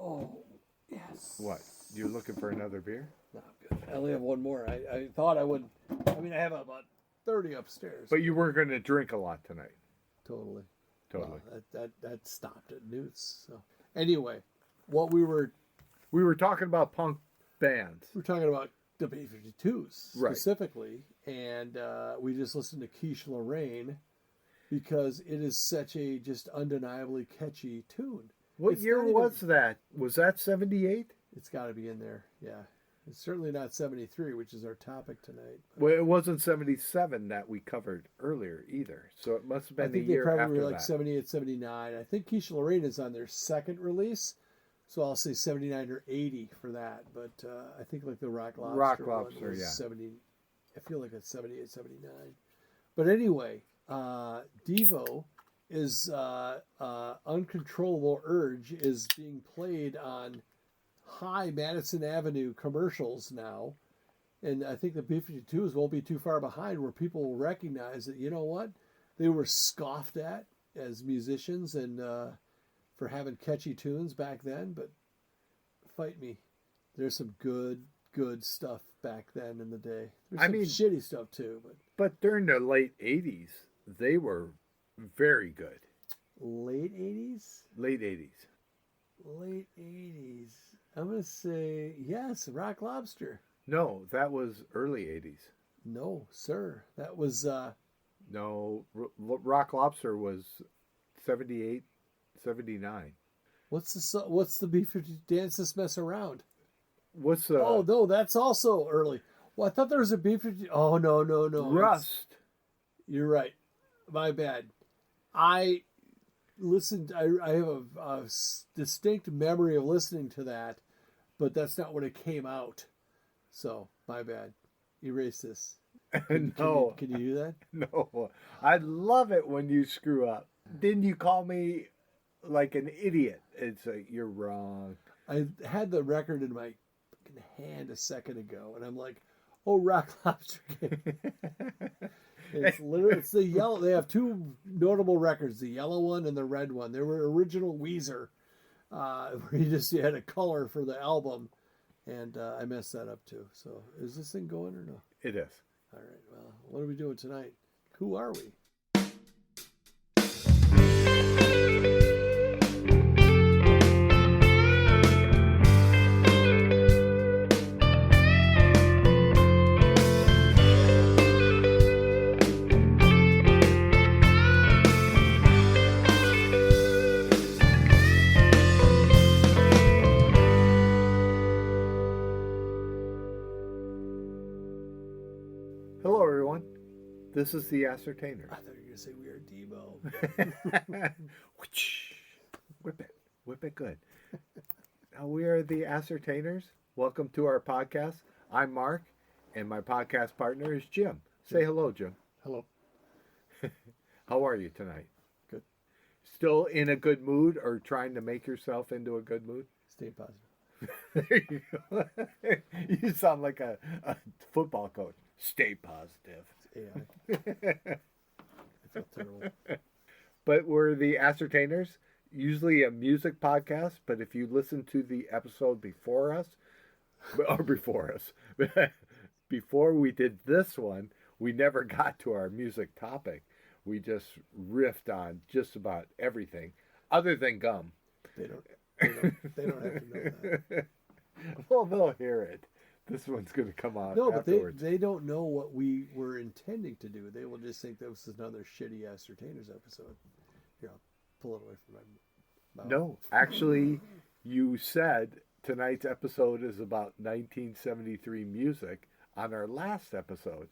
Oh, yes. What? You're looking for another beer? No, I'm good. I only have one more. I thought I would. I mean, I have about 30 upstairs. But you weren't going to drink a lot tonight. Totally. Totally. Well, that stopped at Newts. So anyway, what we were talking about punk bands. we're talking about the B-52s Right. specifically, and we just listened to Quiche Lorraine because it is such a just undeniably catchy tune. What It's year not even- was that? Was that 78? It's got to be in there. Yeah. It's certainly not 73, which is our topic tonight. Well, it wasn't 77 that we covered earlier either. So it must have I been think a they year probably after were like that. 78, 79. I think Quiche Lorraine is on their second release. So I'll say 79 or 80 for that. But I think like the Rock Lobster, one was yeah. 70. I feel like it's 78, 79. But anyway, Devo is Uncontrollable Urge is being played on high Madison Avenue commercials now. And I think the B-52s won't be too far behind where people will recognize that, you know what? They were scoffed at as musicians and for having catchy tunes back then. But fight me. There's some good stuff back then in the day. There's some shitty stuff too. But during the late 80s, they were very good. Late 80s? Late 80s. Late 80s. I'm going to say, yes, Rock Lobster. No, that was early 80s. No, sir. That was... No, Rock Lobster was 78, 79. What's the B-50 Dance This Mess Around? What's the... Oh, no, that's also early. Well, I thought there was a B-50... Oh, no. Rust. You're right. My bad. I listened... I have a distinct memory of listening to that, but that's not when it came out. So, my bad. Erase this. No. Can you do that? No. I love it when you screw up. Didn't you call me like an idiot? It's like, you're wrong. I had the record in my hand a second ago, and I'm like, oh, Rock Lobster. It's the yellow. They have two notable records, the yellow one and the red one. They were original Weezer, where you had a color for the album, and I messed that up too. So is this thing going or no? It is. All right, well, what are we doing tonight? Who are we? Hello, everyone. This is the Ascertainers. I thought you were going to say we are Devo. Whip it good. We are the Ascertainers. Welcome to our podcast. I'm Mark, and my podcast partner is Jim. Say hello, Jim. Hello. How are you tonight? Good. Still in a good mood, or trying to make yourself into a good mood? Stay positive. There you go. You sound like a football coach. Stay positive. It's AI. I feel terrible. But we're the Ascertainers, usually a music podcast, but if you listen to the episode before we did this one, we never got to our music topic. We just riffed on just about everything, other than gum. They don't have to know that. Well, they'll hear it. This one's going to come out afterwards. But they don't know what we were intending to do. They will just think this is another shitty Ascertainers episode. Here, I'll pull it away from my mouth. No, actually, you said tonight's episode is about 1973 music on our last episode,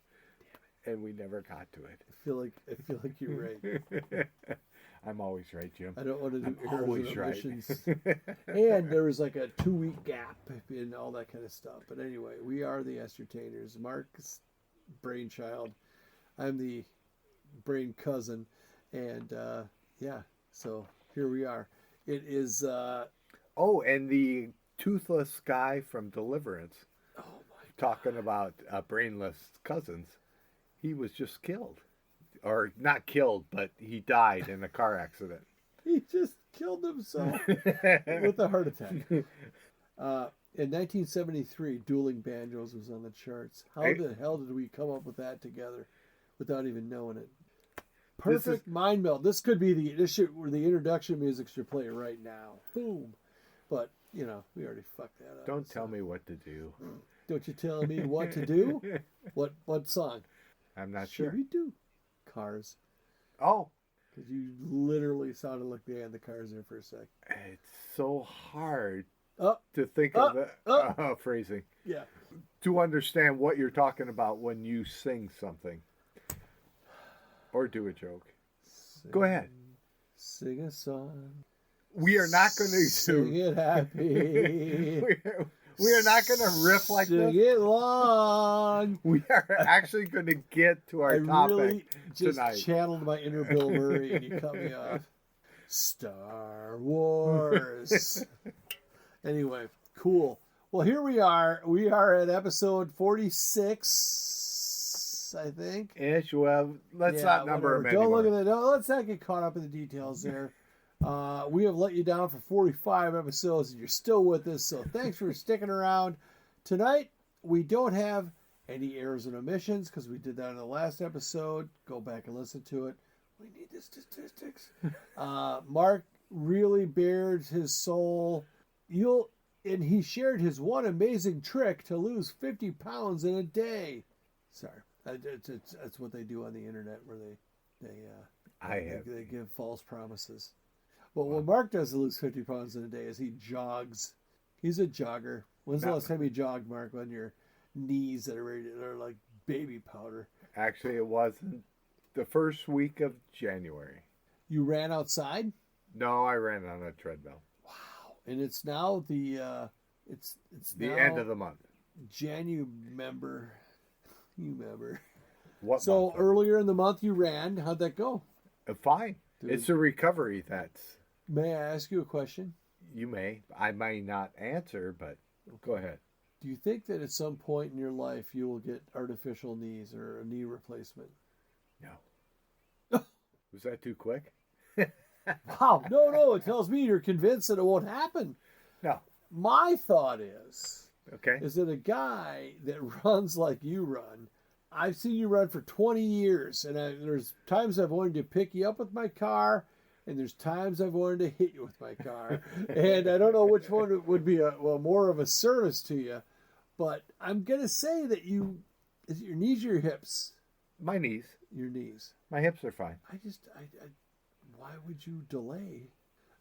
and we never got to it. I feel like you're right. I'm always right, Jim. I don't want to do I'm always right. And there was like a 2-week gap and all that kind of stuff. But anyway, we are the Ascertainers. Mark's brainchild. I'm the brain cousin. And yeah, so here we are. It is... Oh, and the toothless guy from Deliverance, talking God. about brainless cousins, he was just killed. Or not killed, but he died in a car accident. He just killed himself with a heart attack. In 1973, Dueling Banjos was on the charts. How the hell did we come up with that together without even knowing it? Perfect mind meld. This could be the introduction music should play right now. Boom. But, you know, we already fucked that up. Don't tell me what to do. Don't you tell me what to do? What song? I'm not sure. Should we do Cars? Oh. Because you literally sounded like they had the Cars there for a sec. It's so hard to think of the phrasing. Yeah. To understand what you're talking about when you sing something. Or do a joke. Go ahead. Sing a song. We are not going to sing it happy. we are not going to riff like this. Sing it long. We are actually going to get to our topic really just tonight. Channeled my inner Bill Murray and you cut me off. Star Wars. Anyway, cool. Well, here we are. We are at episode 46, I think. Ish. Well, let's not number them Don't anymore. look at that. No, let's not get caught up in the details there. We have let you down for 45 episodes, and you're still with us, so thanks for sticking around. Tonight, we don't have any errors and omissions, because we did that in the last episode. Go back and listen to it. We need the statistics. Mark really bared his soul. And he shared his one amazing trick to lose 50 pounds in a day. Sorry. That's what they do on the internet, where they give false promises. But what Mark does to lose 50 pounds in a day is he jogs. He's a jogger. When's the last time you jogged, Mark, on your knees that are like baby powder? Actually, it wasn't the first week of January. You ran outside? No, I ran on a treadmill. Wow. And it's now the it's the now end of the month. You remember. What so month? Earlier in the month you ran. How'd that go? Fine. Dude. It's a recovery that's... May I ask you a question? You may. I may not answer, but go ahead. Do you think that at some point in your life you will get artificial knees or a knee replacement? No. Was that too quick? Wow. No. It tells me you're convinced that it won't happen. No. My thought is that a guy that runs like you run, I've seen you run for 20 years, and there's times I've wanted to pick you up with my car, and there's times I've wanted to hit you with my car. And I don't know which one would be more of a service to you, but I'm going to say that is it your knees or your hips? My knees. Your knees. My hips are fine. Why would you delay?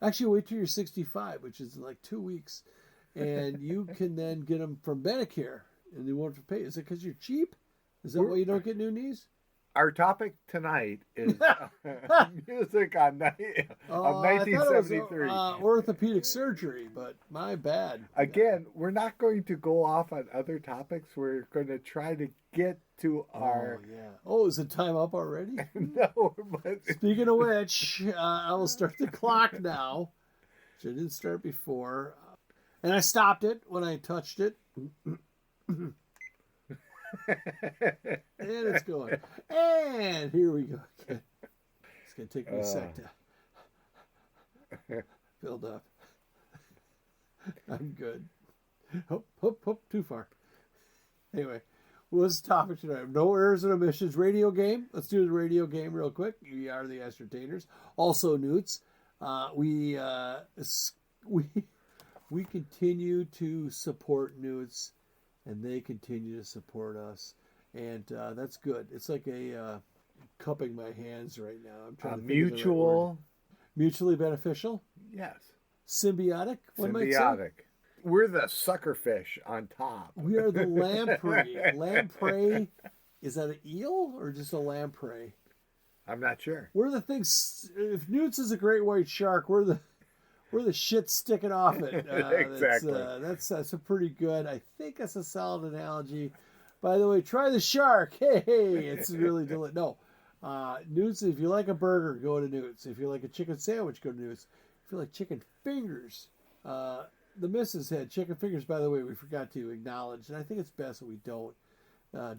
Actually, wait till you're 65, which is like 2 weeks, and you can then get them from Medicare, and they won't have to pay. Is it because you're cheap? Is that why you don't get new knees? Our topic tonight is music of 1973. Orthopedic surgery, but my bad. Again, we're not going to go off on other topics. We're going to try to get to our... Oh, yeah. Oh, is the time up already? No, but... Speaking of which, I will start the clock now, which I didn't start before. And I stopped it when I touched it. And it's going. And here we go again. It's going to take me a sec to build up. I'm good. Hope, too far. Anyway, what's the topic tonight? No errors and omissions. Radio game. Let's do the radio game real quick. We are the TheAscertainers. Also Newts. We continue to support Newts, and they continue to support us, and that's good. It's like a cupping my hands right now. I'm trying to think of the right word. Mutually beneficial. Yes. Symbiotic. One might say. Symbiotic. We're the sucker fish on top. We are the lamprey. Lamprey. Is that an eel or just a lamprey? I'm not sure. We're the things. If Newts is a great white shark, we're the shit sticking off it. Exactly. That's a pretty good. I think that's a solid analogy. By the way, try the shark. Hey, it's really delicious. No, Newts. If you like a burger, go to Newts. If you like a chicken sandwich, go to Newts. If you like chicken fingers, the missus had chicken fingers. By the way, we forgot to acknowledge, and I think it's best that we don't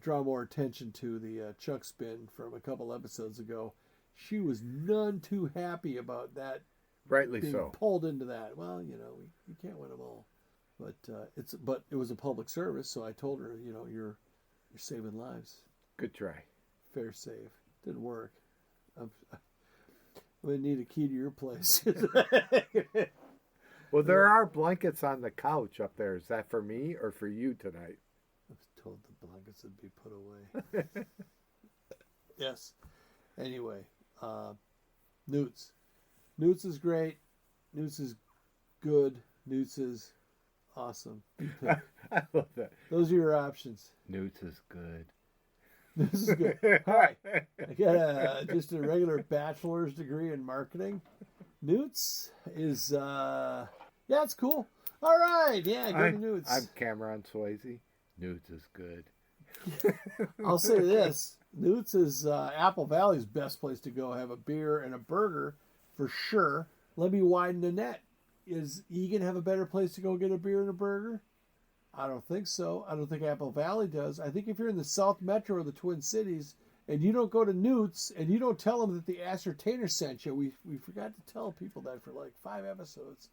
draw more attention to the Chuck spin from a couple episodes ago. She was none too happy about that Rightly being so. pulled into that. Well, we can't win them all, but it was a public service, so I told her, you're saving lives. Good try. Fair save. Didn't work. I'm gonna need a key to your place. Well, there are blankets on the couch up there. Is that for me or for you tonight? I was told the blankets would be put away. Yes. Anyway, Newts. Newts is great. Newts is good. Newts is awesome. I love that. Those are your options. Newts is good. This is good. Hi. I got just a regular bachelor's degree in marketing. Newts is, it's cool. All right. Yeah, go to Newts. I'm Cameron Swayze. Newts is good. I'll say this. Newts is Apple Valley's best place to go have a beer and a burger for sure. Let me widen the net. Is Egan have a better place to go get a beer and a burger? I don't think so. I don't think Apple Valley does. I think if you're in the South Metro or the Twin Cities and you don't go to Newt's and you don't tell them that the Ascertainer sent you, we forgot to tell people that for like 5 episodes,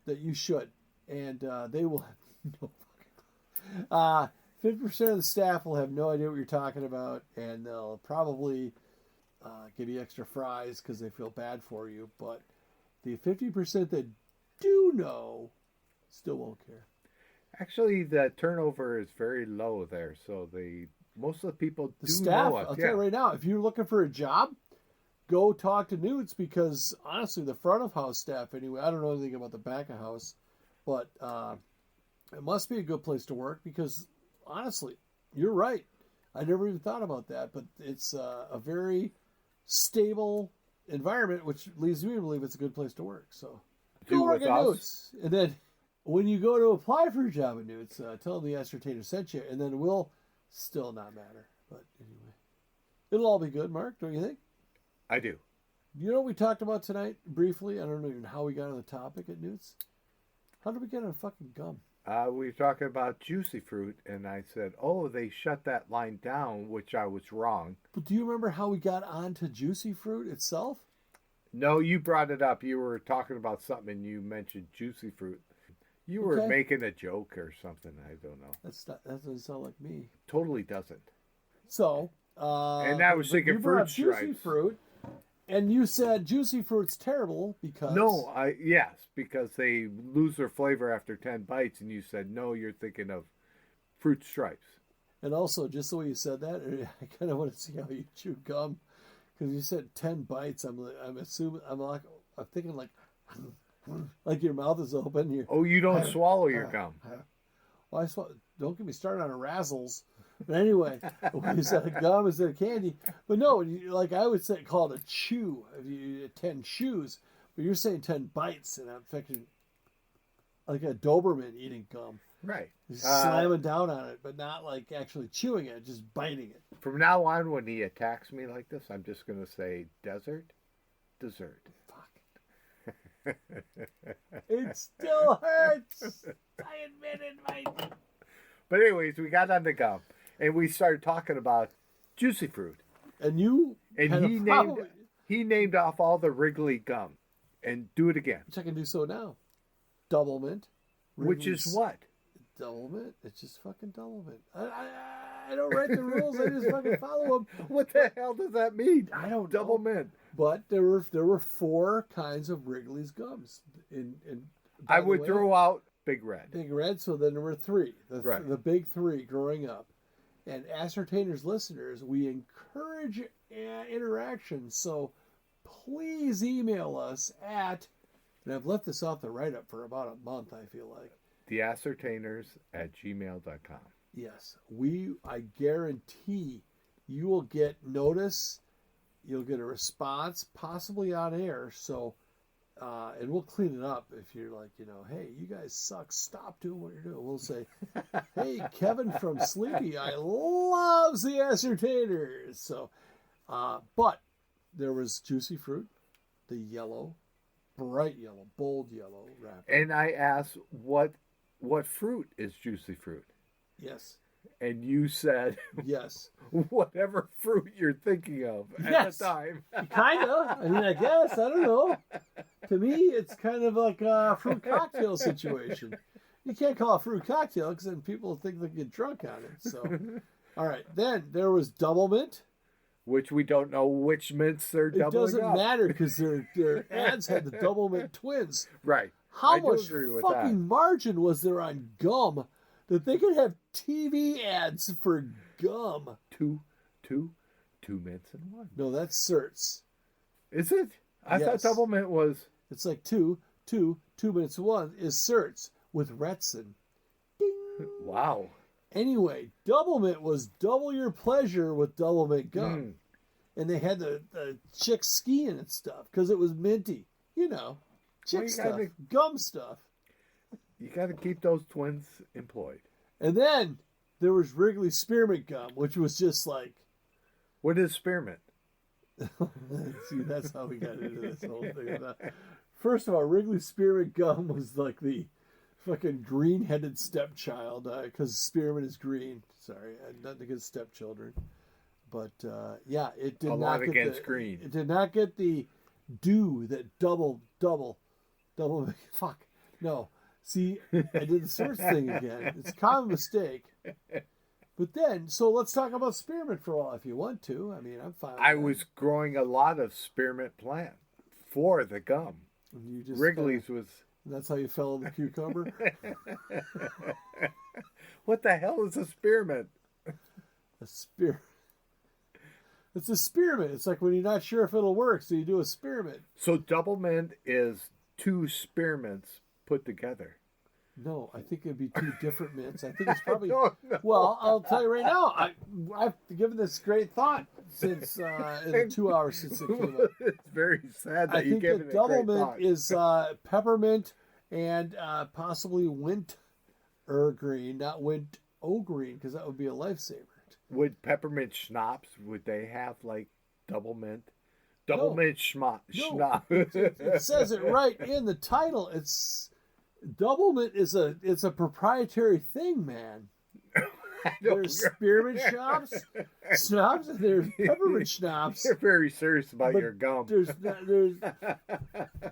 that you should. And they will have no fucking clue. 50% of the staff will have no idea what you're talking about, and they'll probably give you extra fries because they feel bad for you. But the 50% that do know still won't care. Actually, the turnover is very low there, so most of the people The do staff, know us. I'll tell you right now, if you're looking for a job, go talk to Newts, because honestly, the front of house staff anyway, I don't know anything about the back of house, but it must be a good place to work, because honestly, you're right. I never even thought about that, but it's a very stable environment, which leads me to believe it's a good place to work. So go work at Newts. And then when you go to apply for a job at Newts, tell them the Ascertainer sent you, and then it will still not matter. But anyway, it'll all be good, Mark, don't you think? I do. You know what we talked about tonight briefly? I don't know even how we got on the topic at Newts. How did we get on fucking gum? We were talking about juicy fruit, and I said, oh, they shut that line down, which I was wrong. But do you remember how we got onto juicy fruit itself? No, you brought it up. You were talking about something, and you mentioned juicy fruit. You were making a joke or something. I don't know. That doesn't sound like me. Totally doesn't. So, and I was thinking fruit stripes. Juicy fruit, and you said juicy fruit's terrible because... No, yes, because they lose their flavor after 10 bites, and you said, no, you're thinking of fruit stripes. And also, just the way you said that, I kind of want to see how you chew gum, because you said 10 bites. I'm assuming, I'm thinking like your mouth is open. Oh, you don't swallow your gum. Well, don't get me started on Razzles. But anyway, when you said a gum instead of candy. But no, like I would say, call it a chew. If you 10 chews, but you're saying 10 bites, and I'm thinking like a Doberman eating gum. Right. Slamming down on it, but not like actually chewing it, just biting it. From now on, when he attacks me like this, I'm just going to say dessert, dessert. Fuck. It still hurts. I admit it, Mike. But anyways, we got on the gum, and we started talking about juicy fruit. And he named off all the Wrigley gum. And do it again. Which I can do so now. Double mint. Which is what? Double mint. It's just fucking double mint. I don't write the rules. I just fucking follow them. What the hell does that mean? I don't double know. mint. But there were 4 kinds of Wrigley's gums. I would throw out Big Red. Big Red. So then there were 3. Right. The big 3 growing up. And Ascertainers listeners, we encourage interaction. So please email us at, and I've left this off the write-up for about a month, I feel like. TheAscertainers@gmail.com. Yes. I guarantee you will get notice, you'll get a response, possibly on air, so, and we'll clean it up if you're like, hey, you guys suck, stop doing what you're doing. We'll say, hey, Kevin from Sleepy Eye loves the Ascertainers. So, but there was juicy fruit, the yellow, bright yellow, bold yellow wrapper. And I asked, what fruit is juicy fruit? Yes. And you said, Yes. whatever fruit you're thinking of at the time. Kind of. I mean, I guess. I don't know. To me, it's kind of like a fruit cocktail situation. You can't call it a fruit cocktail because then people think they get drunk on it. So, all right. Then there was double mint. Which we don't know which mints they're doubling up. It doesn't matter because their ads had the double mint twins. Right. How much fucking margin was there on gum that they could have TV ads for gum? Two mints in one. No, that's certs. Is it? I thought double mint was. It's like two minutes one is certs with Retsin. Ding. Wow. Anyway, double mint was double your pleasure with double mint gum. And they had the chicks skiing and stuff because it was minty. You know, chick stuff, gum stuff. You got to keep those twins employed. And then there was Wrigley Spearmint Gum, which was just like... What is spearmint? See, that's how we got into this whole thing. First of all, Wrigley Spearmint Gum was like the fucking green-headed stepchild, because spearmint is green. Sorry, nothing against stepchildren. But, yeah, it did not get against green. It did not get the do that double, fuck, no. See, I did the search thing again. It's a common mistake. But then, so let's talk about spearmint for a while if you want to. I mean, I'm fine with I that. was growing a lot of spearmint plant for the gum. You just Wrigley's was... That's how you fell in the cucumber? What the hell is a spearmint? A spear. It's a spearmint. It's like when you're not sure if it'll work, so you do a spearmint. So double mint is two spearmints put together. No, I think it'd be two different mints. I think it's probably... Well, I'll tell you right now. I've given this great thought since in the 2 hours since it came up. It's very sad that you gave it a great thought. I think the double thought. mint is peppermint and possibly wintergreen, not wintergreen, because that would be a lifesaver. Would peppermint schnapps, would they have like double mint? Double mint schnapps. It says it right in the title. It's double mint is a proprietary thing, man. There's spearmint schnapps, and there's peppermint schnapps. You're very serious about your gum.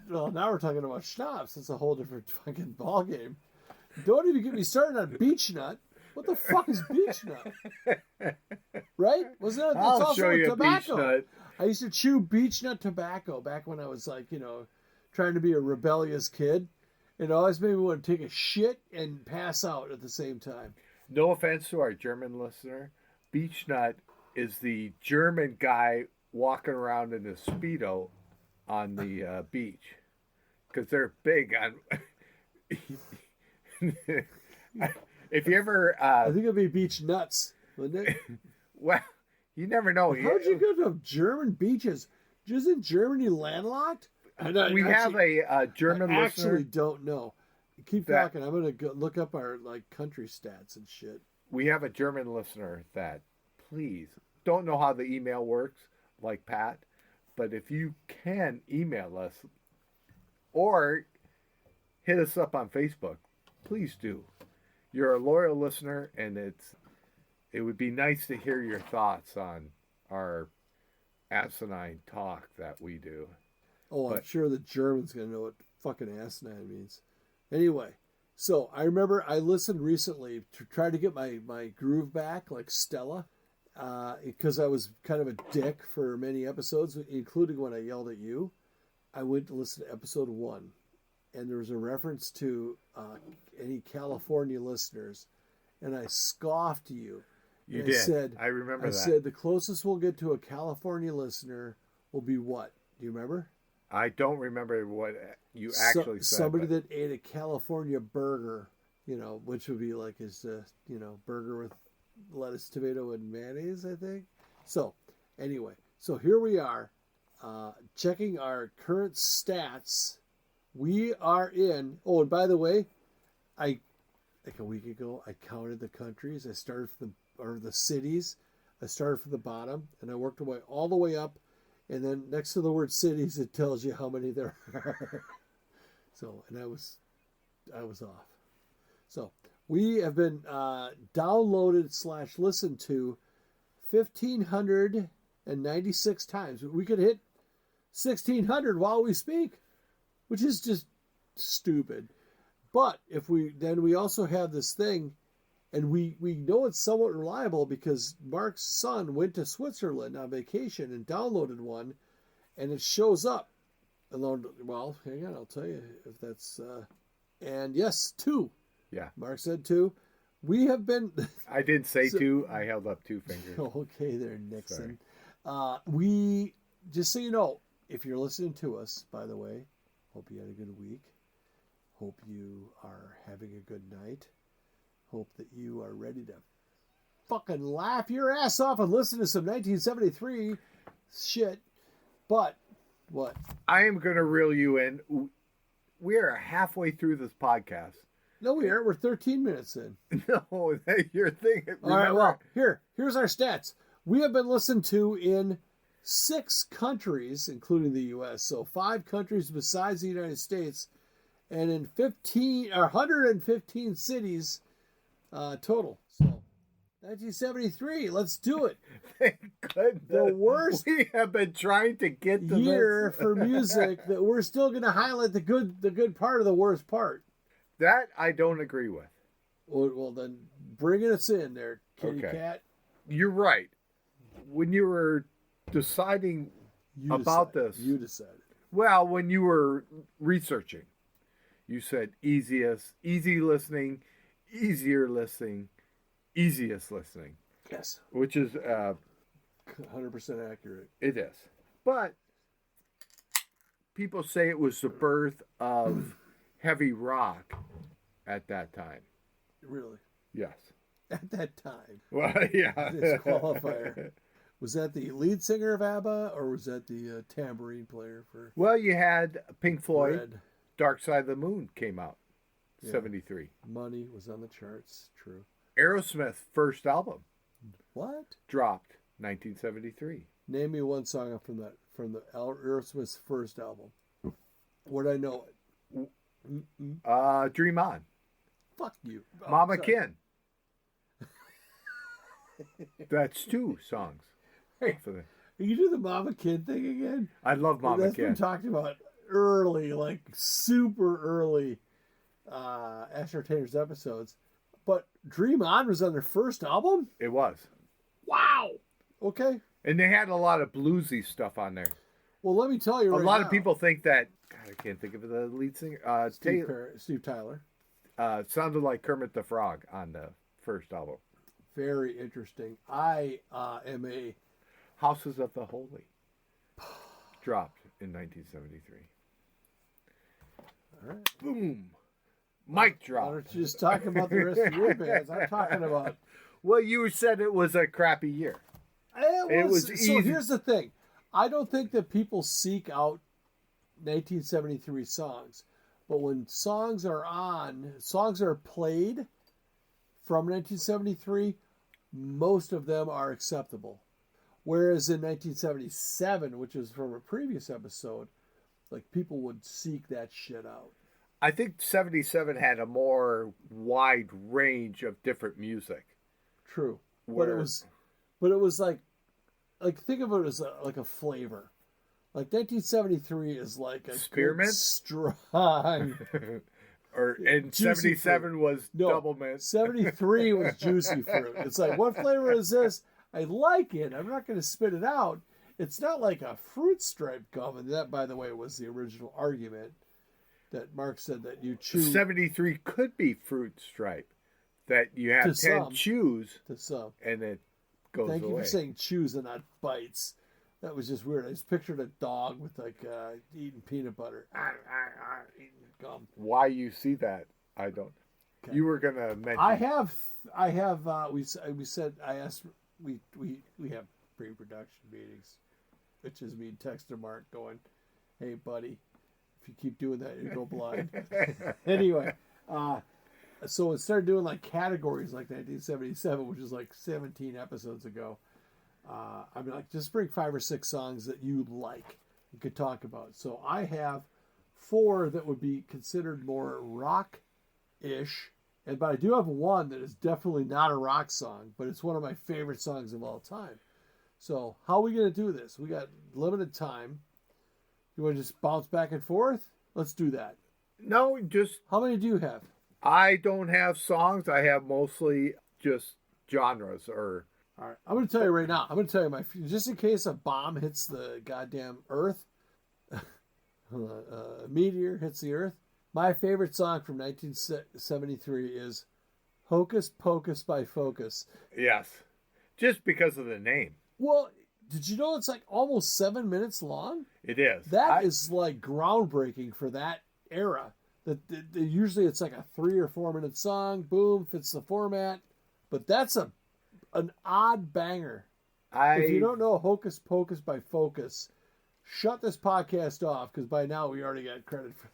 Well, now we're talking about schnapps. It's a whole different fucking ballgame. Don't even get me started on beech nut. What the fuck is beech nut? Right? Wasn't that? That's I'll show you tobacco. beech nut. I used to chew beech nut tobacco back when I was like, trying to be a rebellious kid. It always made me want to take a shit and pass out at the same time. No offense to our German listener, beech nut is the German guy walking around in a Speedo on the beach. Because they're big on... If you ever... I think it'd be beech nuts, wouldn't it? Well, you never know. How'd you go to German beaches? Isn't Germany landlocked? We have a German listener. I actually don't know. Keep talking. I'm going to look up our country stats and shit. We have a German listener that, please, don't know how the email works, like Pat, but if you can email us or hit us up on Facebook, please do. You're a loyal listener, and it would be nice to hear your thoughts on our asinine talk that we do. I'm sure the German's going to know what fucking asinine means. Anyway, so I remember I listened recently to try to get my groove back, like Stella, because I was kind of a dick for many episodes, including when I yelled at you. I went to listen to episode 1, and there was a reference to any California listeners, and I scoffed you. You did. I remember that. I said the closest we'll get to a California listener will be what? Do you remember? I don't remember what you actually said. Somebody that ate a California burger, which would be like his, burger with lettuce, tomato, and mayonnaise, I think. So, anyway, here we are, checking our current stats. We are in. Oh, and by the way, like a week ago, I counted the countries. I started from the cities. I started from the bottom, and I worked all the way up. And then next to the word cities, it tells you how many there are. So, and I was off. So We have been downloaded / listened to 1,596 times. We could hit 1,600 while we speak, which is just stupid. But if we also have this thing, and we know it's somewhat reliable because Mark's son went to Switzerland on vacation and downloaded one, and it shows up. Well, hang on, I'll tell you if that's. And yes, 2. Yeah. Mark said 2. We have been. I didn't say 2. I held up 2 fingers. Okay, there, Nixon. We just so you know, if you're listening to us, by the way, hope you had a good week. Hope you are having a good night. Hope that you are ready to fucking laugh your ass off and listen to some 1973 shit. But what? I am going to reel you in. We are halfway through this podcast. No, we aren't. We're 13 minutes in. No, you're thinking. All right, well, here's our stats. We have been listened to in 6 countries, including the U.S., so 5 countries besides the United States, and in 115 cities total. So, 1973, let's do it. Thank goodness. The worst we have been trying to get to year this. for music that we're still going to highlight the good part of the worst part. That I don't agree with. Well, then bring us in there, kitty cat. You're right. When you were deciding about this. You decided. Well, when you were researching, you said easy listening, easier listening, easiest listening. Yes. Which is 100% accurate. It is. But people say it was the birth of heavy rock at that time. Really? Yes. At that time. Well, yeah. Disqualifier. Was that the lead singer of ABBA, or was that the tambourine player for? Well, you had Pink Floyd. Red. Dark Side of the Moon came out. Yeah. 73. Money was on the charts. True. Aerosmith first album. What? Dropped 1973. Name me one song from the Aerosmith's first album. Would I know it? Dream On. Fuck you. Oh, Mama sorry. Kin. That's 2 songs. Hey, you do the Mama Kin thing again? I love Mama That's Kin. been talked about early, like super early Ascertainers episodes. But Dream On was on their first album? It was. Wow. Okay. And they had a lot of bluesy stuff on there. Well, let me tell you A lot of people think that, God, I can't think of the lead singer. Steve Tyler. Sounded like Kermit the Frog on the first album. Very interesting. I am a... Houses of the Holy. Dropped in 1973. All right. Boom. Mic drop. Why don't you just talk about the rest of your bands? I'm talking about... Well, you said it was a crappy year. It was so easy. Here's the thing. I don't think that people seek out 1973 songs. But when songs are played from 1973, most of them are acceptable. Whereas in 1977, which is from a previous episode, like people would seek that shit out. I think 77 had a more wide range of different music. True. But it was like think of it as like a flavor. Like 1973 is like a spearmint, strong. And 77 was double mint. 73 was juicy fruit. It's like, what flavor is this? I like it. I'm not going to spit it out. It's not like a fruit stripe gum, and that, by the way, was the original argument that Mark said that you chew. 73 could be fruit stripe, that you have 10 chews, to some, and it goes away. Thank you for saying chews and not bites. That was just weird. I just pictured a dog with eating peanut butter, eating gum. Why you see that, I don't. Okay. You were gonna mention. I have. We have pre-production meetings, which is me texting Mark going, "Hey, buddy, if you keep doing that, you go blind." Anyway, so it started doing like categories like 1977, which is like 17 episodes ago. I'm like, just bring 5 or 6 songs that you like and could talk about. So I have 4 that would be considered more rock-ish But I do have one that is definitely not a rock song, but it's one of my favorite songs of all time. So how are we going to do this? We got limited time. You want to just bounce back and forth? Let's do that. No, just How many do you have? I don't have songs. I have mostly just genres or. All right, I'm going to tell you right now. I'm going to tell you just in case a bomb hits the goddamn Earth, a meteor hits the Earth. My favorite song from 1973 is "Hocus Pocus" by Focus. Yes, just because of the name. Well, did you know it's like almost 7 minutes long? It is. That is like groundbreaking for that era. That usually it's like a 3 or 4 minute song. Boom, fits the format. But that's an odd banger. If you don't know Hocus Pocus by Focus, shut this podcast off because by now we already got credit for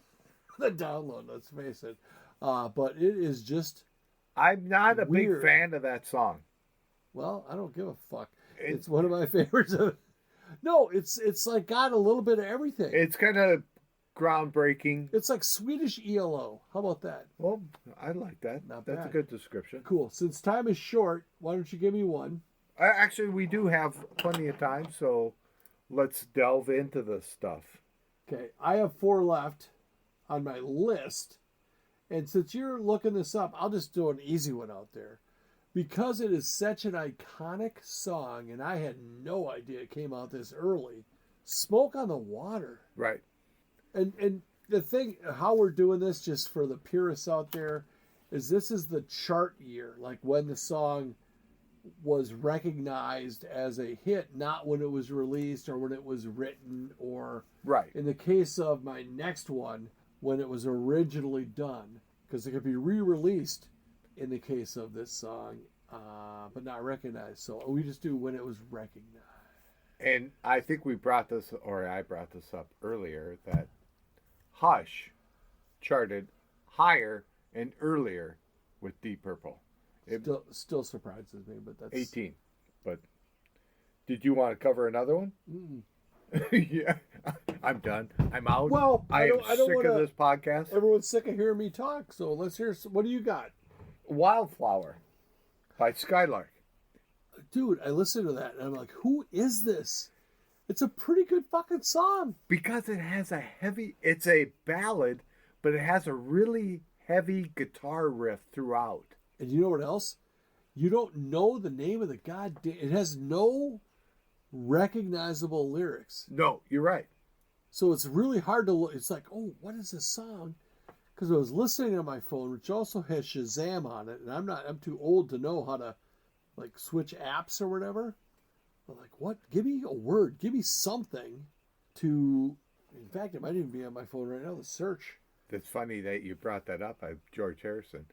the download. Let's face it. But it is just. I'm not a weird. big fan of that song. Well, I don't give a fuck. It's one of my favorites. No, it's like got a little bit of everything. It's kind of groundbreaking. It's like Swedish ELO. How about that? Well, I like that. Not That's bad. a good description. Cool. Since time is short, why don't you give me one? Actually, we do have plenty of time, so let's delve into this stuff. Okay, I have 4 left on my list. And since you're looking this up, I'll just do an easy one out there. Because it is such an iconic song, and I had no idea it came out this early, Smoke on the Water. Right. And the thing, how we're doing this, just for the purists out there, is this is the chart year, like when the song was recognized as a hit, not when it was released or when it was written, or Right. in the case of my next one, when it was originally done, because it could be re-released in the case of this song, but not recognized. So we just do when it was recognized. And I think I brought this up earlier, that Hush charted higher and earlier with Deep Purple. It Still surprises me, but that's 18. But did you want to cover another one? Yeah, I'm done. I'm out. Well, I don't sick wanna, of this podcast. Everyone's sick of hearing me talk, so let's hear. What do you got? Wildflower by Skylark. Dude, I listened to that and I'm like, who is this? It's a pretty good fucking song. Because it has it's a ballad, but it has a really heavy guitar riff throughout. And you know what else? You don't know the name of the goddamn. It has no recognizable lyrics. No, you're right. So it's really hard to look. It's like, oh, what is this song? Because I was listening on my phone, which also has Shazam on it, and I'm too old to know how to like switch apps or whatever. But like, what? Give me a word. Give me something to. In fact, it might even be on my phone right now. The search. It's funny that you brought that up. George Harrison.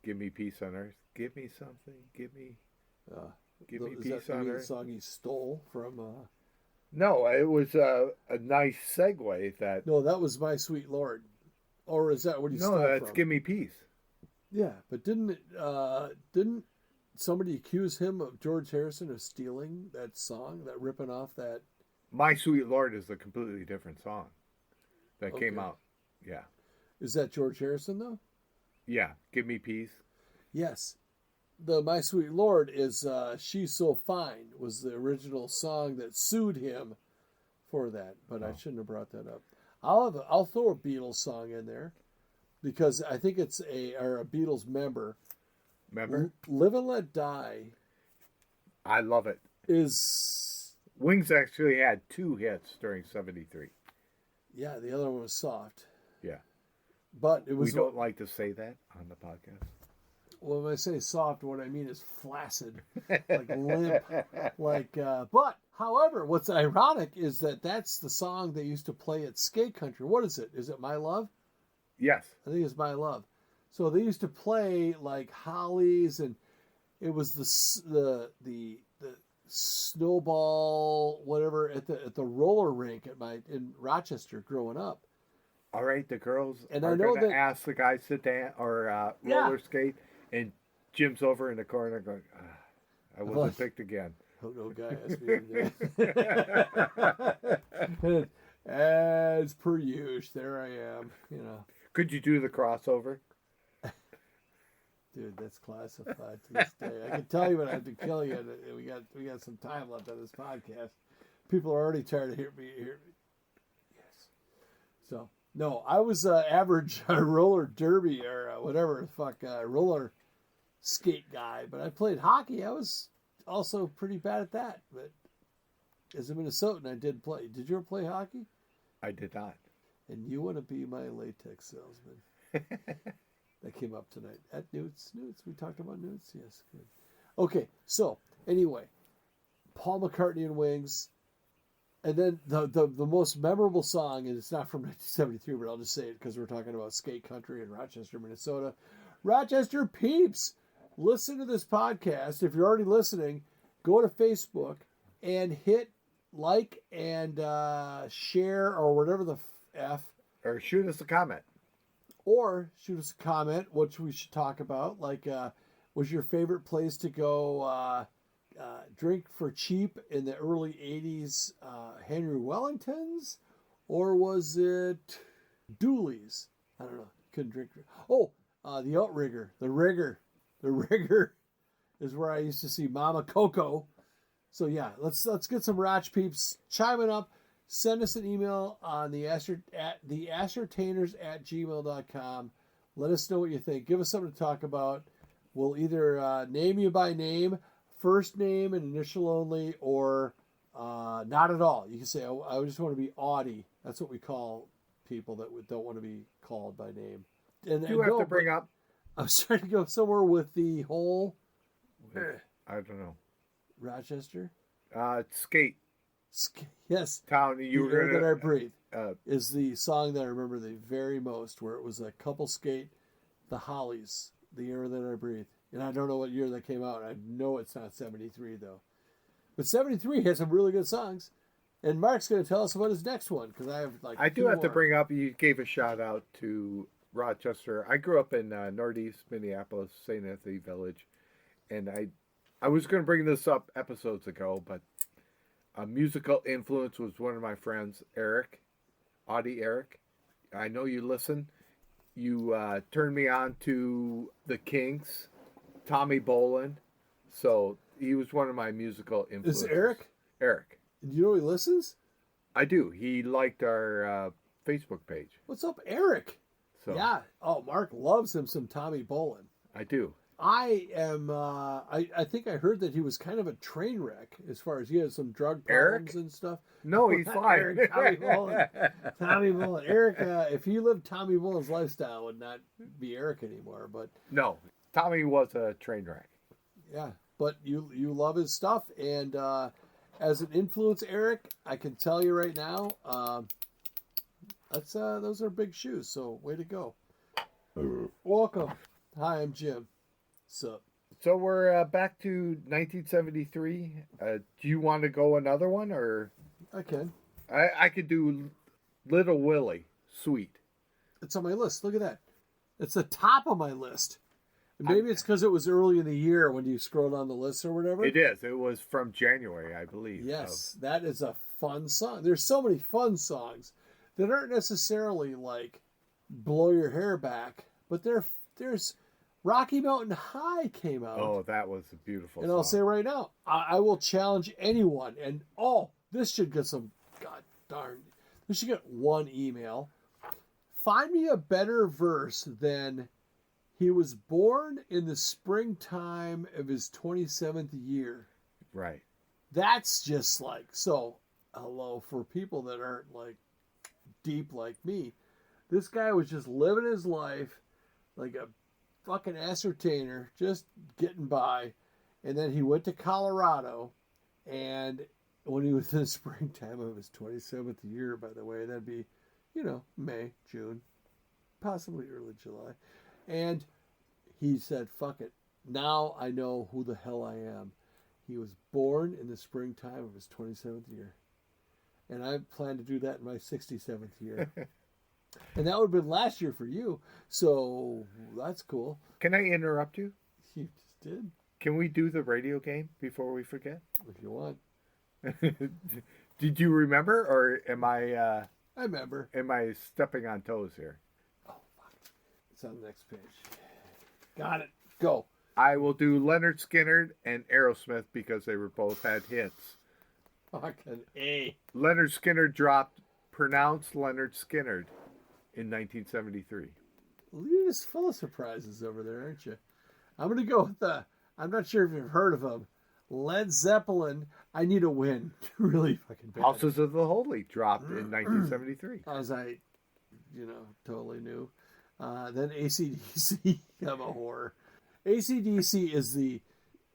Give me peace on earth. Give me something. Give me peace on earth. The song he stole from. No, it was a nice segue. No, that was My Sweet Lord. Or is that what he stole from? No, that's Give Me Peace. Yeah, but didn't somebody accuse him of George Harrison of stealing that song, that ripping off that? My Sweet Lord is a completely different song that came Okay. out. Yeah. Is that George Harrison though? Yeah, Give Me Peace. Yes. The My Sweet Lord is She's So Fine was the original song that sued him for that, but I shouldn't have brought that up. I'll throw a Beatles song in there because I think it's a Beatles member. Remember? Live and Let Die I love it. is Wings actually had 2 hits during 73. yeah, the other one was Soft. Yeah. But it was We don't like to say that on the podcast. well, when I say soft, what I mean is flaccid, like limp, but however, what's ironic is that that's the song they used to play at Skate Country. What is it? Is it My Love? Yes. I think it's My Love. So they used to play like Hollies, and it was the snowball whatever at the roller rink in Rochester growing up. All right, the girls And are I know going to that- ask the guys to dance or roller skate, and Jim's over in the corner going, I wasn't picked again. Oh no, guy asked me. As per usual, there I am. Could you do the crossover? Dude, that's classified to this day. I can tell you when I have to kill you. And we got some time left on this podcast. People are already tired of hearing me. Yes. So no, I was average roller derby or whatever the fuck roller skate guy, but I played hockey. I was also pretty bad at that. But as a Minnesotan, I did play. Did you ever play hockey? I did not. And you want to be my latex salesman. That came up tonight at Newts. We talked about Newts. Yes, good. Okay, so anyway, Paul McCartney and Wings, and then the most memorable song, and it's not from 1973, but I'll just say it because we're talking about skate country in Rochester, Minnesota. Rochester peeps, listen to this podcast. If you're already listening, go to Facebook and hit like and share or whatever the F. Or shoot us a comment. Or shoot us a comment, which we should talk about. Like, was your favorite place to go drink for cheap in the early 80s Henry Wellingtons? Or was it Dooley's? I don't know. Couldn't drink. Oh, the Outrigger. The Rigger. The Rigger is where I used to see Mama Coco. So, yeah, let's get some Roch peeps chiming up. Send us an email on TheAscertainers@gmail.com. Let us know what you think. Give us something to talk about. We'll either name you by name, first name and initial only, or not at all. You can say, I just want to be Audie. That's what we call people that don't want to be called by name. And you have to bring up. I was trying to go somewhere with the whole. I don't know. Rochester? Skate. Yes. Town. The Air That I Breathe is the song that I remember the very most, where it was a couple skate, the Hollies, The Air That I Breathe. And I don't know what year that came out. I know it's not 73, though. But 73 has some really good songs. And Mark's going to tell us about his next one, because I have I do have to bring up, you gave a shout out to Rochester. I grew up in northeast Minneapolis, St. Anthony Village. And I was going to bring this up episodes ago, but a musical influence was one of my friends, Eric, Audie Eric. I know you listen. You turned me on to the Kinks, Tommy Bolin. So he was one of my musical influences. Is it Eric? Eric. Do you know he listens? I do. He liked our Facebook page. What's up, Eric? So Yeah. Oh, Mark loves him some Tommy Bolin. I do. I am. I think I heard that he was kind of a train wreck as far as he had some drug Eric? problems and stuff. No, he's fine. Eric, Tommy Bolin. Tommy Bolin. Eric, if you lived Tommy Bolin's lifestyle, would not be Eric anymore. But no, Tommy was a train wreck. yeah, but you love his stuff, and as an influence, Eric, I can tell you right now, those are big shoes. So way to go. Welcome. Hi, I'm Jim. So we're back to 1973. Do you want to go another one, or I can. I could do Little Willie, Sweet. It's on my list. Look at that. It's the top of my list. And maybe it's because it was early in the year when you scroll down the list or whatever. It is. It was from January, I believe. Yes, that is a fun song. There's so many fun songs that aren't necessarily like blow your hair back, but there's Rocky Mountain High came out. Oh, that was a beautiful and song. I'll say right now, I will challenge anyone. And this should get some, god darn, this should get one email. Find me a better verse than he was born in the springtime of his 27th year. Right. That's just like, so, hello, for people that aren't like deep like me, this guy was just living his life like a fucking ascertainer, just getting by. And then he went to Colorado, and when he was in the springtime of his 27th year, by the way, that'd be, May, June, possibly early July. And he said, fuck it. Now I know who the hell I am. He was born in the springtime of his 27th year. And I plan to do that in my 67th year. And that would have been last year for you. So that's cool. Can I interrupt you? You just did. Can we do the radio game before we forget? If you want. Did you remember, or am I... I remember. Am I stepping on toes here? Oh, fuck. It's on the next page. Got it. Go. I will do Leonard Skinner and Aerosmith because they were both had hits. Fucking A. Leonard Skinner dropped pronounced Leonard Skinner in 1973. You're just full of surprises over there, aren't you? I'm going to go with I'm not sure if you've heard of them. Led Zeppelin, I Need a Win. Really fucking bad. Houses of the Holy dropped in 1973. As I, totally knew. Then AC/DC, I'm a whore. AC/DC is the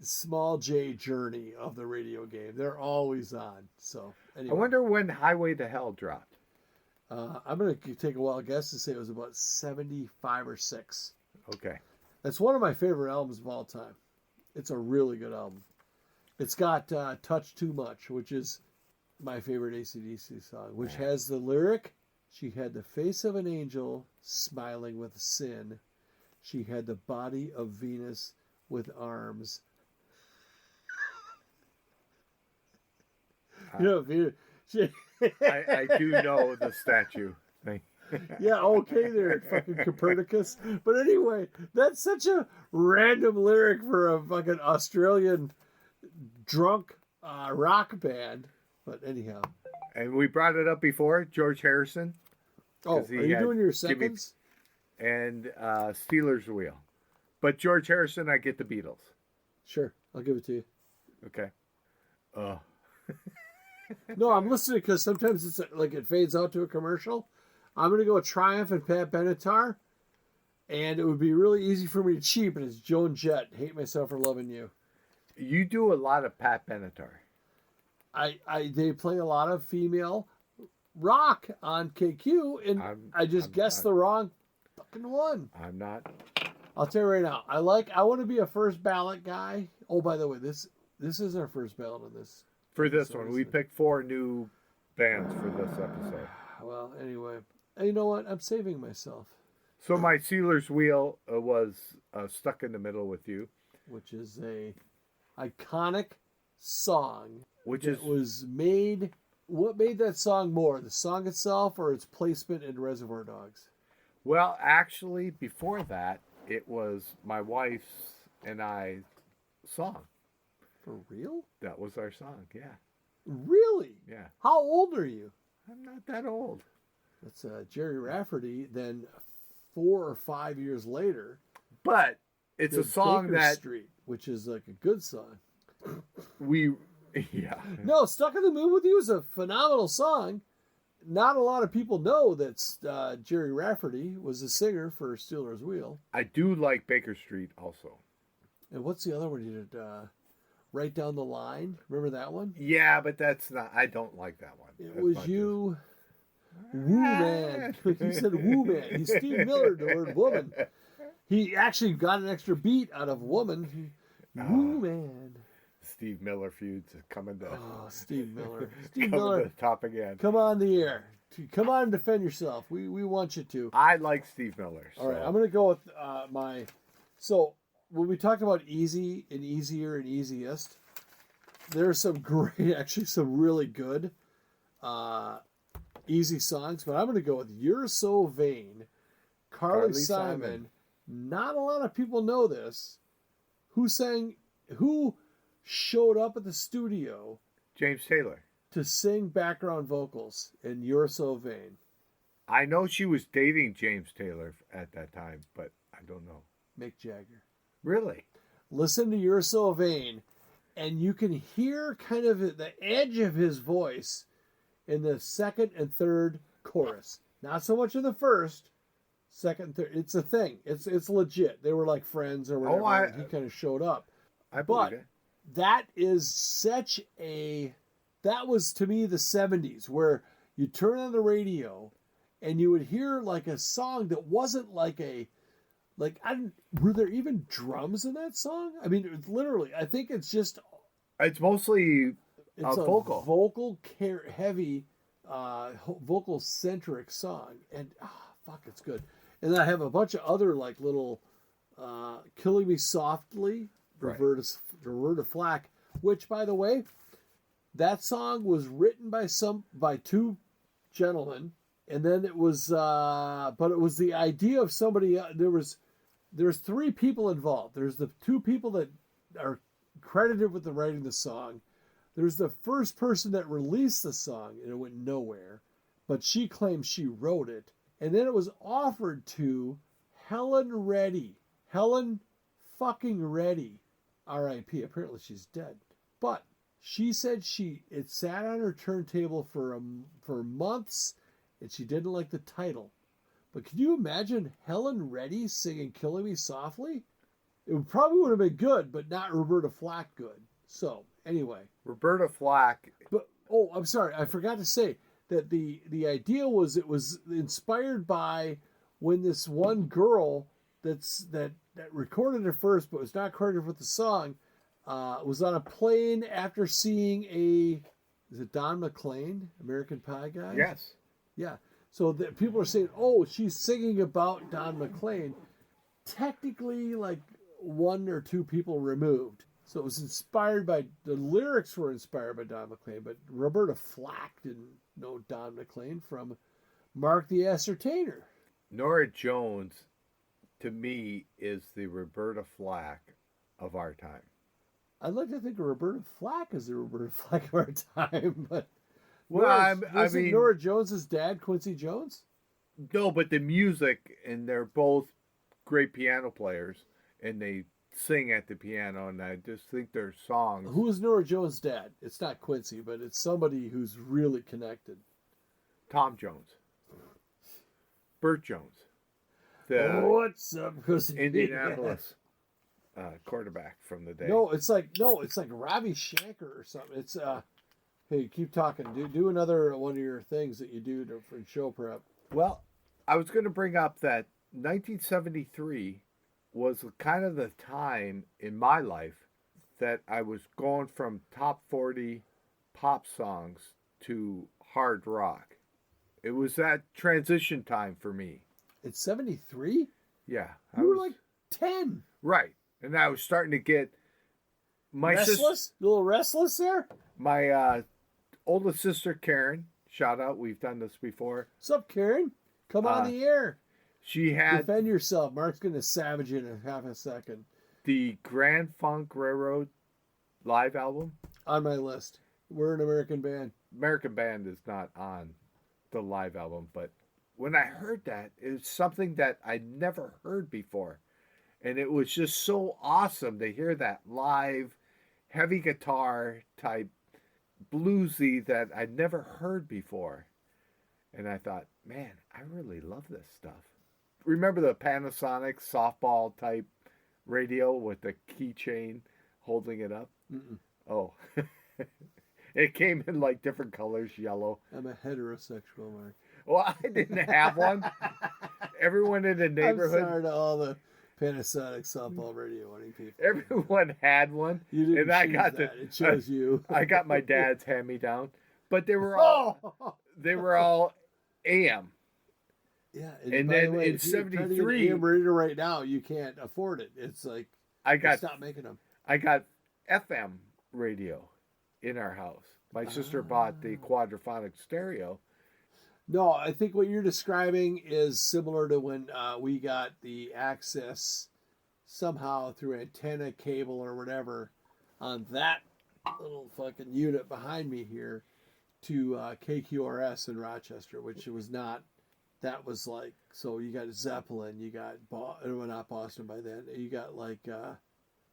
small J Journey of the radio game. They're always on. So anyway. I wonder when Highway to Hell dropped. I'm going to take a wild guess to say it was about 75 or 6. Okay. That's one of my favorite albums of all time. It's a really good album. It's got Touch Too Much, which is my favorite AC/DC song, which has the lyric, she had the face of an angel smiling with sin. She had the body of Venus with arms. Venus. I do know the statue thing. Yeah, okay there, fucking Copernicus. But anyway, that's such a random lyric for a fucking Australian drunk rock band. But anyhow. And we brought it up before, George Harrison. Oh, are you doing your seconds? And Steelers Wheel. But George Harrison, I get the Beatles. Sure, I'll give it to you. Okay. No, I'm listening because sometimes it's like it fades out to a commercial. I'm going to go with Triumph and Pat Benatar. And it would be really easy for me to cheat, but it's Joan Jett. Hate Myself for Loving You. You do a lot of Pat Benatar. They play a lot of female rock on KQ, and I just guessed the wrong fucking one. I'm not. I'll tell you right now. I want to be a first ballot guy. Oh, by the way, this is our first ballot on this. For this one, we picked 4 new bands for this episode. Well, anyway, you know what? I'm saving myself. So my Steelers Wheel was Stuck in the Middle with You, which is a iconic song. Which was made. What made that song more? The song itself or its placement in Reservoir Dogs? Well, actually, before that, it was my wife's and I song. For real? That was our song, yeah. Really? Yeah. How old are you? I'm not that old. That's Jerry Rafferty. Then 4 or 5 years later. But it's a song Baker that... Street, which is like a good song. Yeah. No, Stuck in the Mood with You is a phenomenal song. Not a lot of people know that Jerry Rafferty was a singer for Steelers Wheel. I do like Baker Street also. And what's the other one you did? Right Down the Line. Remember that one? Yeah, but that's not... I don't like that one. It was you... Woo Man. He said woo man. He's Steve Miller, the word woman. He actually got an extra beat out of woman. Woo Man. Steve Miller feuds coming to... Oh, Steve Miller. Steve coming Miller. to the top again. Come on the air. Come on and defend yourself. We want you to. I like Steve Miller. So. All right, I'm going to go with my... So, when we talked about easy and easier and easiest, there's some great, actually some really good easy songs, but I'm going to go with You're So Vain, Carly Simon. Not a lot of people know this. Who showed up at the studio? James Taylor. To sing background vocals in You're So Vain. I know she was dating James Taylor at that time, but I don't know. Mick Jagger. Really? Listen to You're So Vain, and you can hear kind of the edge of his voice in the second and third chorus. Not so much in the first, second and third. It's a thing. It's legit. They were like friends or whatever. And he kind of showed up. I believe it. That is such a... That was, to me, the 70s, where you turn on the radio and you would hear like a song that wasn't like a... were there even drums in that song? I mean, it's literally, I think it's just... It's mostly vocal. Heavy, vocal-centric song. And, fuck, it's good. And then I have a bunch of other, like, little Killing Me Softly, Roberta Flack, which, by the way, that song was written by 2 gentlemen. And then it was, but it was the idea of somebody, there was there's three people involved. There's the two people that are credited with the writing the song. There's the first person that released the song, and it went nowhere, but she claims she wrote it. And then it was offered to Helen Reddy. Helen fucking Reddy. R.I.P. Apparently she's dead. But she said it sat on her turntable for months, and she didn't like the title. But can you imagine Helen Reddy singing Killing Me Softly? It probably would have been good, but not Roberta Flack good. So, anyway. Roberta Flack. But, I'm sorry. I forgot to say that the idea was it was inspired by when this one girl that recorded it first but was not credited with the song was on a plane after seeing is it Don McLean, American Pie guy? Yes. Yeah. So people are saying, oh, she's singing about Don McLean. Technically, like one or two people removed. So it was inspired by, the lyrics were inspired by Don McLean, but Roberta Flack didn't know Don McLean from Mark the Ascertainer. Nora Jones, to me, is the Roberta Flack of our time. I'd like to think of Roberta Flack as the Roberta Flack of our time, but Well, wasn't Nora Jones's dad Quincy Jones? No, but the music, and they're both great piano players, and they sing at the piano, and I just think their songs. Who is Nora Jones' dad? It's not Quincy, but it's somebody who's really connected. Tom Jones. Burt Jones. What's up, Indianapolis quarterback from the day. No, it's like Ravi Shankar or something. It's hey, keep talking. Do another one of your things that you do for show prep. Well, I was going to bring up that 1973 was kind of the time in my life that I was going from top 40 pop songs to hard rock. It was that transition time for me. It's 73? Yeah. You were like 10. Right. And I was starting to get my restless? A little restless there? My oldest sister, Karen, shout out, we've done this before. What's up, Karen? Come on the air. She had... Defend yourself. Mark's going to savage you in half a second. The Grand Funk Railroad live album. On my list. We're an American band. American Band is not on the live album, but when I heard that, it was something that I'd never heard before. And it was just so awesome to hear that live, heavy guitar type bluesy that I'd never heard before. And I thought, man, I really love this stuff. Remember the Panasonic softball type radio with the keychain holding it up? Mm-mm. Oh, it came in like different colors, yellow. I'm a heterosexual, Mark. Well, I didn't have one. Everyone in the neighborhood. I'm sorry to all the Panasonic softball radio owning people. Everyone had one. You didn't and I choose got that. It chose you. I got my dad's hand-me-down, but they were all AM. Yeah, and by then the way, in if you're trying to get an '73, AM radio right now, you can't afford it. It's like stop making them. I got FM radio in our house. My sister bought the quadraphonic stereo. No, I think what you're describing is similar to when we got the access somehow through antenna cable or whatever on that little fucking unit behind me here to KQRS in Rochester, which it was not. That was like, so you got Zeppelin, you got, not Boston by then, you got like,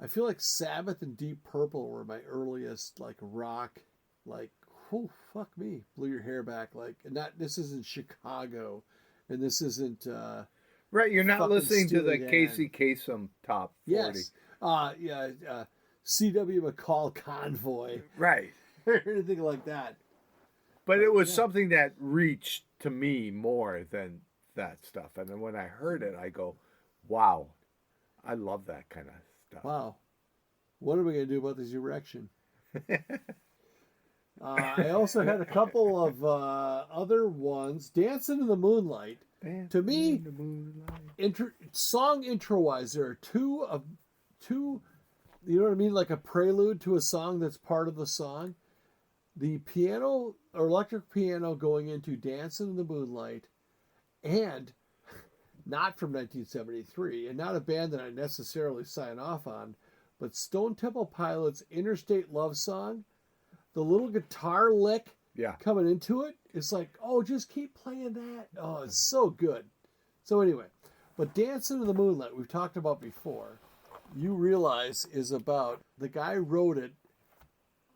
I feel like Sabbath and Deep Purple were my earliest like rock, like, oh, fuck me, blew your hair back, like, this isn't Chicago, and this isn't, right, you're not listening to the Dan. Casey Kasem top 40. Yes, C.W. McCall Convoy. Right. Or anything like that. But it was something that reached to me more than that stuff. And then when I heard it, I go, wow, I love that kind of stuff. Wow. What are we going to do about this erection? I also had a couple of other ones. Dancing in the Moonlight. To me, song intro-wise, there are two, you know what I mean? Like a prelude to a song that's part of the song. The piano or electric piano going into Dancing in the Moonlight, and not from 1973, and not a band that I necessarily sign off on, but Stone Temple Pilots' Interstate Love Song, the little guitar lick Yeah. coming into it, it's like, oh, just keep playing that. Oh, it's so good. So anyway, but Dance into the Moonlight, we've talked about before, you realize is about, the guy wrote it.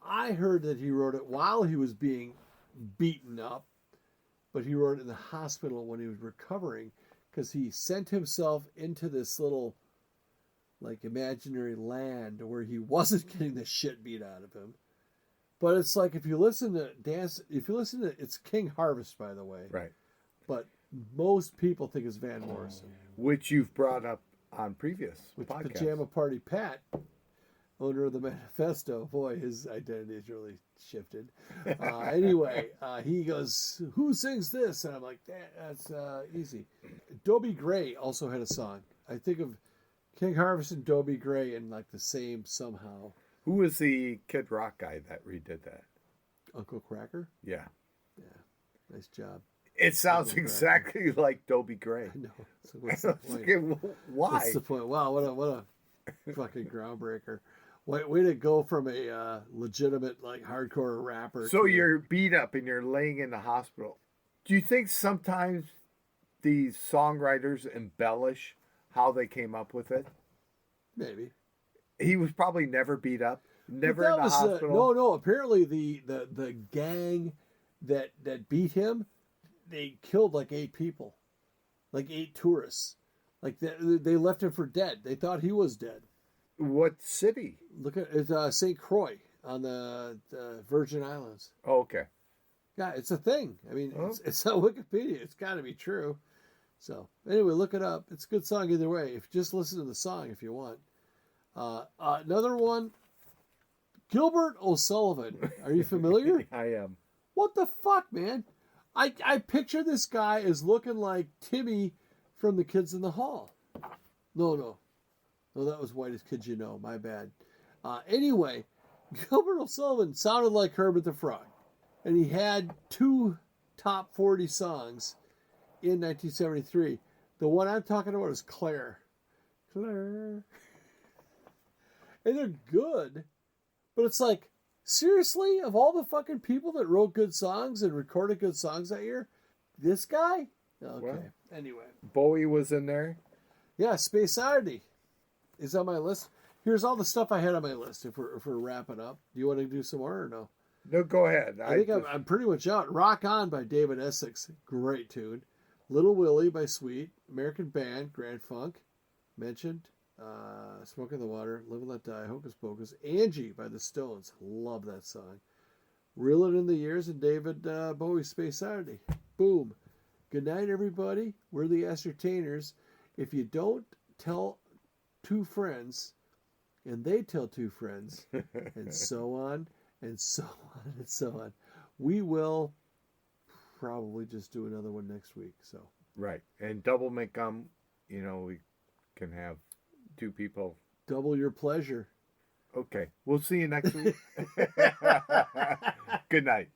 I heard that he wrote it while he was being beaten up, but he wrote it in the hospital when he was recovering, because he sent himself into this little, like, imaginary land where he wasn't getting the shit beat out of him. But it's like, if you listen to it's King Harvest, by the way. Right. But most people think it's Van Morrison. Which you've brought up on previous Which podcasts. Pajama Party Pat, owner of the Manifesto, boy, his identity has really shifted. Anyway, he goes, who sings this? And I'm like, that's easy. Dobie Gray also had a song. I think of King Harvest and Dobie Gray in like the same somehow. Who was the Kid Rock guy that redid that? Uncle Cracker? Yeah. Yeah. Nice job. It sounds exactly like Dobie Gray. I know. So what's the point? Why? What's the point? Wow, what a fucking groundbreaker. Way to go from a legitimate, like, hardcore rapper. So you're beat up and you're laying in the hospital. Do you think sometimes these songwriters embellish how they came up with it? Maybe. He was probably never beat up, never in the hospital. No. Apparently, the gang that beat him, they killed like 8 people, like 8 tourists. Like they left him for dead. They thought he was dead. What city? Look at it's St. Croix on the Virgin Islands. Oh, okay. Yeah, it's a thing. I mean, it's on Wikipedia. It's got to be true. So anyway, look it up. It's a good song either way. If just listen to the song if you want. Another one, Gilbert O'Sullivan. Are you familiar? I am. What the fuck, man? I picture this guy as looking like Timmy from The Kids in the Hall. No, that was Whitest Kids You Know. My bad. Anyway, Gilbert O'Sullivan sounded like Kermit the Frog. And he had 2 top 40 songs in 1973. The one I'm talking about is Claire. Claire. And they're good. But it's like, seriously? Of all the fucking people that wrote good songs and recorded good songs that year, this guy? Okay. Well, anyway. Bowie was in there. Yeah, Space Oddity is on my list. Here's all the stuff I had on my list if we're wrapping up. Do you want to do some more or no? No, go ahead. I think I'm pretty much out. Rock On by David Essex. Great tune. Little Willie by Sweet. American Band, Grand Funk. Mentioned. Smoke in the Water. Live and Let Die. Hocus Pocus. Angie by the Stones. Love that song. Reel It in the Years and David Bowie's Space Oddity. Boom. Good night, everybody. We're the Ascertainers. If you don't tell 2 friends, and they tell 2 friends, and so on, and so on, and so on, we will probably just do another one next week. So Right. And double make we can have 2 people. Double your pleasure. Okay. We'll see you next week. Good night.